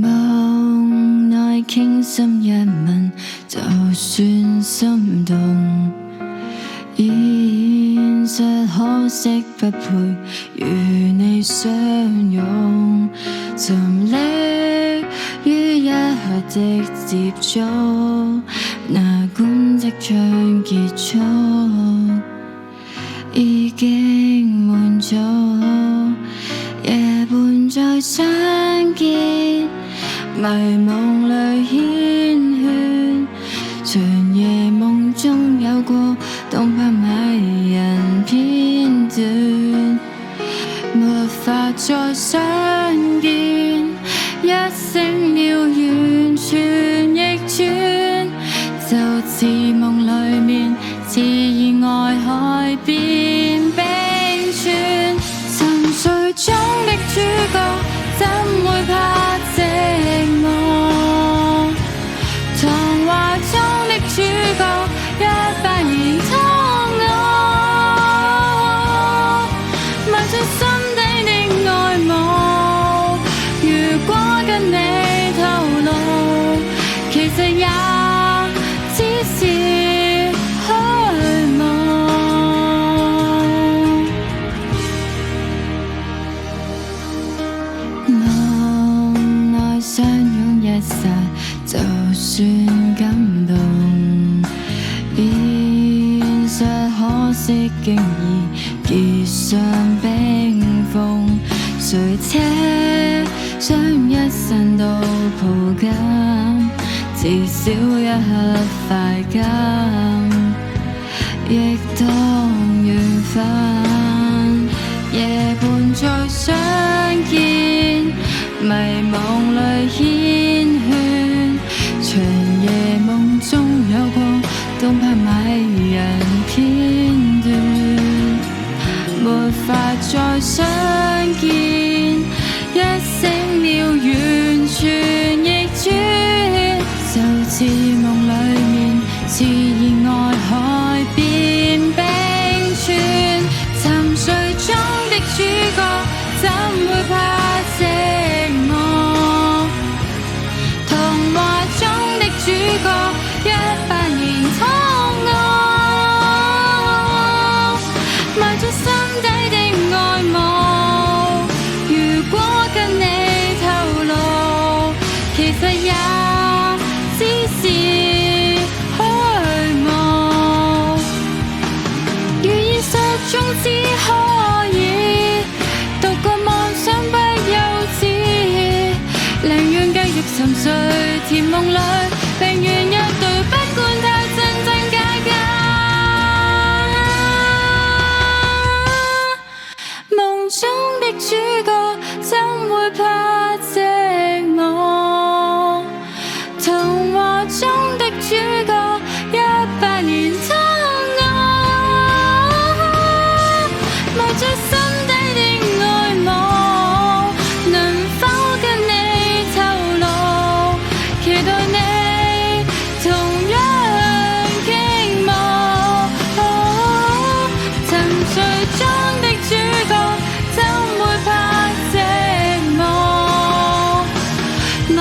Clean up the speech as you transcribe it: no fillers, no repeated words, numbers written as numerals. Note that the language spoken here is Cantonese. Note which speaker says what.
Speaker 1: 夢內傾心一吻，就算心動。現實可惜不配與你相擁，沉溺於一刻的接觸，哪管即將結束，已經滿足。夜半再相見，迷夢裏繾綣，長夜夢中有過動魄迷人片段，沒法再相見，一聲了完全逆轉，就似夢裏面恣意愛海邊冰川，沉睡中的主角怎會怕寂寞？童話中的主角100年痛我，埋進心底的愛慕，如果跟你透露，其實也只是虛夢。夢內相擁一剎，就算感動。現實可惜經已結上冰封，誰奢想一生都抱緊，至少一刻快感，亦當緣分。夜半再相見，迷夢裏繾綣，長夜夢中有過動魄迷人片段，沒法再相見，一聲了完全逆轉，就似夢裏面恣意愛海邊冰川，沉睡中的主角怎會怕寂寞？童話中的主角100年痛我，埋進心底的愛慕，如果跟你透露，其實也只是虛無。如現實中只可以獨個妄想不幼稚，寧願繼續沉睡甜夢裏，寧願一對不管它真真假假。夢中的主角怎會怕寂寞？童話中的主角100年痛我，埋進心底的愛慕，能否跟你透露？期待你同樣傾慕。沉睡中的主角怎會怕寂寞？無